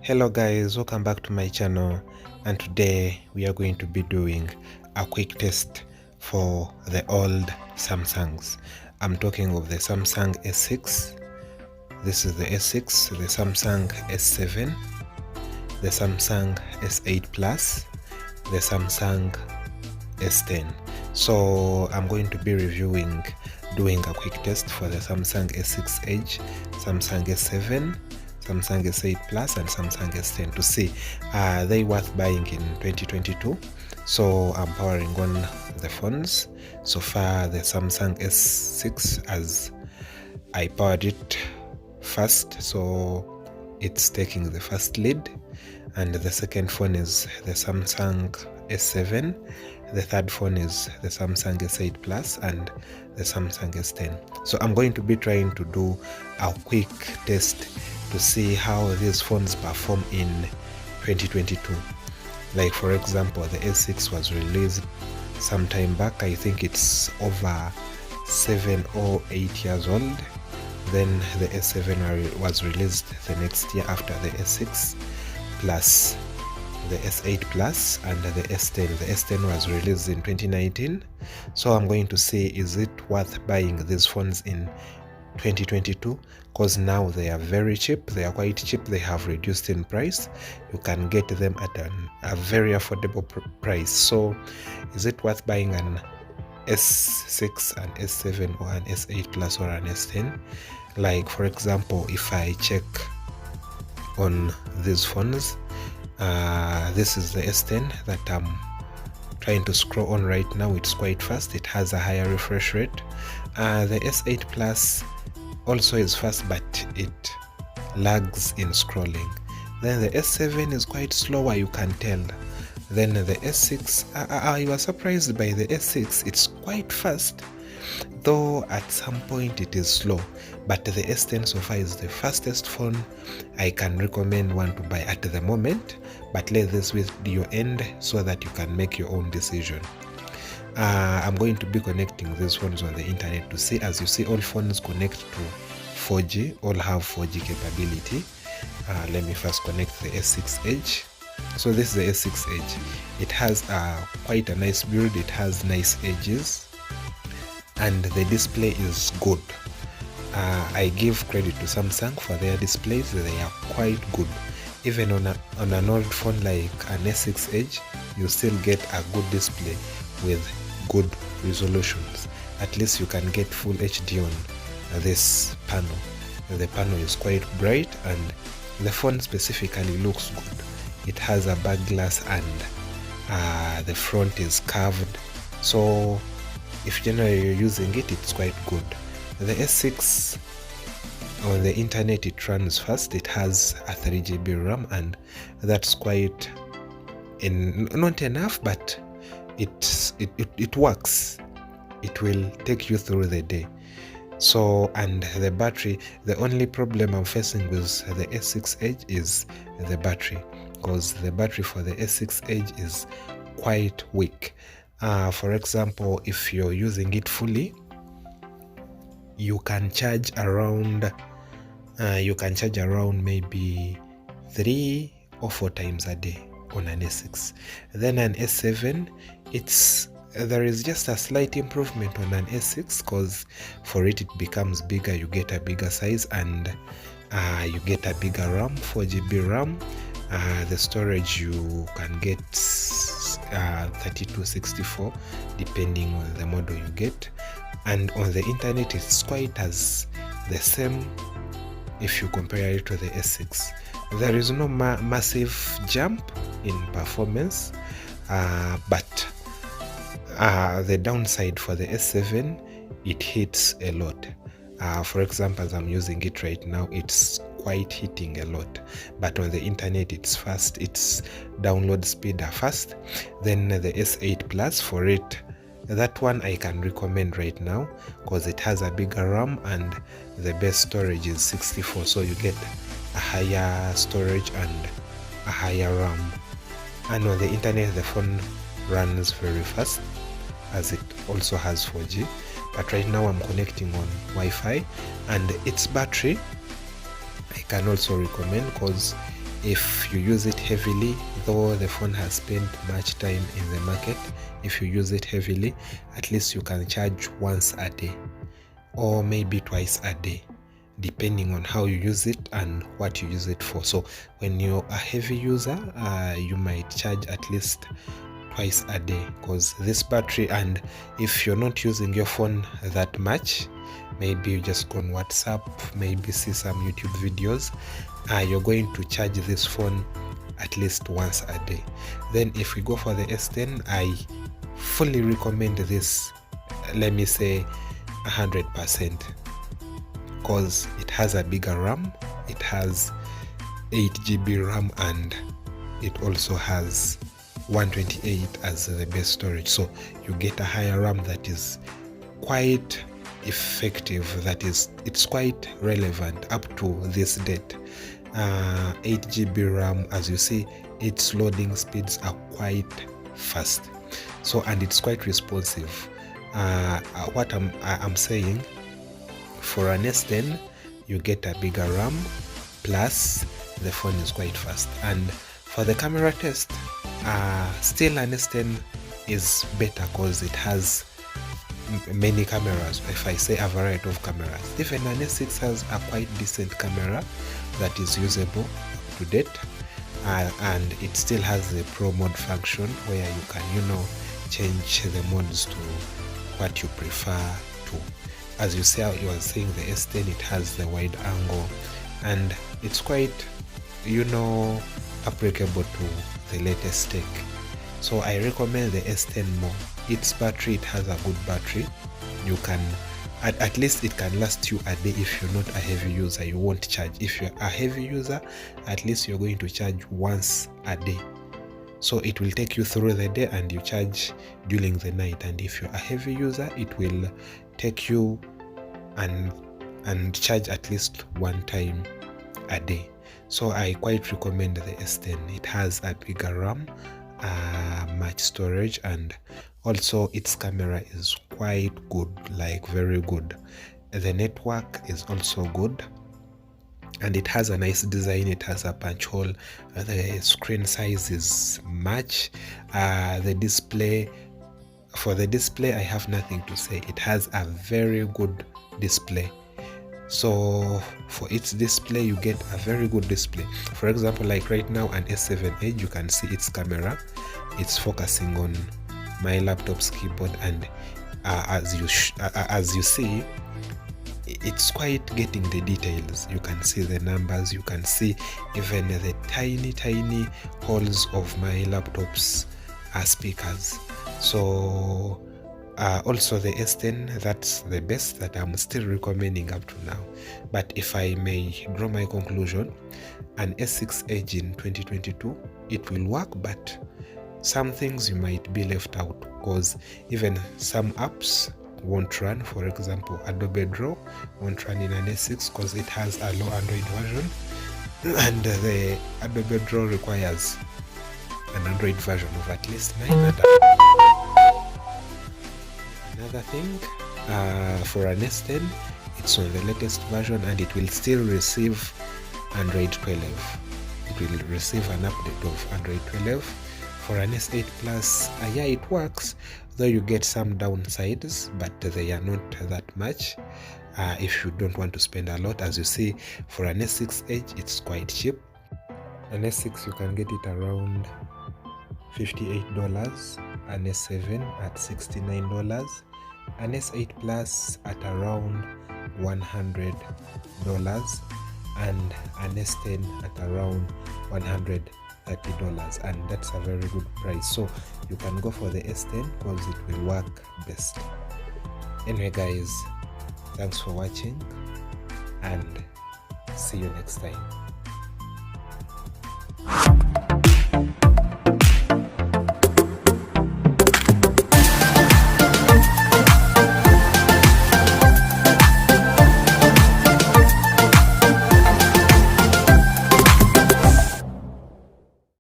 Hello guys, welcome back to my channel, and today we are going to be doing a quick test for the old Samsungs. I'm talking of the Samsung S6, this is the S6, the Samsung S7, the Samsung S8 Plus, the Samsung S10. So I'm going to be doing a quick test for the Samsung S6 Edge, Samsung S7, Samsung S8 Plus and Samsung S10 to see are they worth buying in 2022. So I'm powering on the phones. So far the Samsung S6, as I powered it first, so it's taking the first lead, and the second phone is the Samsung S7, the third phone is the Samsung S8 Plus and the Samsung S10. So I'm going to be trying to do a quick test to see how these phones perform in 2022. Like for example, the S6 was released some time back. I think it's over 7 or 8 years old. Then the S7 was released the next year after the S6 Plus, the S8 Plus and the S10. The S10 was released in 2019. So I'm going to see, is it worth buying these phones in 2022? Because now they are very cheap, they are quite cheap, they have reduced in price. You can get them at a very affordable price. So is it worth buying an S6, an S7 or an S8 Plus or an S10? Like for example, if I check on these phones, this is the S10 that I'm trying to scroll on right now. It's quite fast, it has a higher refresh rate. The S8 Plus also is fast, but it lags in scrolling. Then the S7 is quite slower, you can tell. Then the S6, I was surprised by the S6, it's quite fast, though at some point it is slow. But the S10 so far is the fastest phone I can recommend one to buy at the moment. But let this video end so that you can make your own decision. I'm going to be connecting these phones on the internet to see. As you see, all phones connect to 4G, all have 4G capability. Let me first connect the S6 Edge. So this is the S6 Edge. It has quite a nice build, it has nice edges, and the display is good. I give credit to Samsung for their displays, they are quite good. Even on an old phone like an S6 Edge, you still get a good display with good resolutions. At least you can get full HD on this panel. The panel is quite bright and the phone specifically looks good. It has a back glass and the front is curved, so if generally you're using it, it's quite good. The S6 on the internet, it runs fast, it has a 3GB RAM and that's quite not enough, but it works. It will take you through the day. So, and the battery, the only problem I'm facing with the S6 Edge is the battery, because the battery for the S6 Edge is quite weak. For example, if you're using it fully, you can charge around maybe 3 or 4 times a day on an S6. Then an S7, there is just a slight improvement on an S6, because for it becomes bigger, you get a bigger size and you get a bigger RAM, 4GB RAM. The storage you can get 3264 depending on the model you get, and on the internet it's quite as the same if you compare it to the S6. There is no massive jump in performance, but the downside for the S7, it hits a lot. For example, as I'm using it right now, it's quite hitting a lot, but on the internet it's fast, its download speed are fast. Then the S8 Plus, for it, that one I can recommend right now because it has a bigger RAM and the best storage is 64, so you get a higher storage and a higher RAM. And on the internet the phone runs very fast, as it also has 4G, but right now I'm connecting on Wi-Fi. And its battery I can also recommend, because If you use it heavily, though the phone has spent much time in the market, if you use it heavily, at least you can charge once a day or maybe twice a day, depending on how you use it and what you use it for. So when you're a heavy user, you might charge at least twice a day, because this battery, and if you're not using your phone that much, maybe you just go on WhatsApp, maybe see some YouTube videos, you're going to charge this phone at least once a day. Then if we go for the S10, I fully recommend this, let me say 100%, because it has a bigger RAM, it has 8 GB RAM, and it also has 128 as the base storage. So you get a higher RAM that is quite effective, that is, it's quite relevant up to this date. 8 GB RAM, as you see, its loading speeds are quite fast, so, and it's quite responsive. What I'm saying, for an S10 you get a bigger RAM, plus the phone is quite fast. And for the camera test, still an S10 is better because it has many cameras. If I say a variety of cameras, even an S6 has a quite decent camera that is usable up to date, and it still has the pro mode function where you can, change the modes to what you prefer to. As you say, you are saying the S10, it has the wide angle, and it's quite, applicable to the latest tech. So I recommend the S10 more. Its battery, it has a good battery. You can, at least it can last you a day. If you're not a heavy user, you won't charge. If you're a heavy user, at least you're going to charge once a day. So it will take you through the day and you charge during the night. And if you're a heavy user, it will take you and charge at least one time a day. So I quite recommend the S10. It has a bigger RAM, much storage, and also its camera is quite good, like very good. The network is also good, and it has a nice design. It has a punch hole. The screen size is much. The display, for the display, I have nothing to say. It has a very good display. So for its display, you get a very good display. For example, like right now, an S7 Edge, you can see its camera. It's focusing on my laptop's keyboard, and as you see, it's quite getting the details. You can see the numbers, you can see even the tiny holes of my laptop's speakers. So also the S10, that's the best that I'm still recommending up to now. But if I may draw my conclusion, an S6 Edge in 2022, it will work, but some things you might be left out, because even some apps won't run. For example, Adobe Draw won't run in an S6 because it has a low Android version, and the Adobe Draw requires an Android version of at least 9. Another thing, for an S10, it's on the latest version, and it will still receive Android 12. It will receive an update of Android 12. For an S8 Plus, yeah, it works, though you get some downsides, but they are not that much. If you don't want to spend a lot, as you see, for an S6 Edge, it's quite cheap. An S6, you can get it around $58, an S7 at $69, an S8 Plus at around $100, and an S10 at around $130, and that's a very good price. So you can go for the S10 because it will work best. Anyway guys, thanks for watching, and see you next time.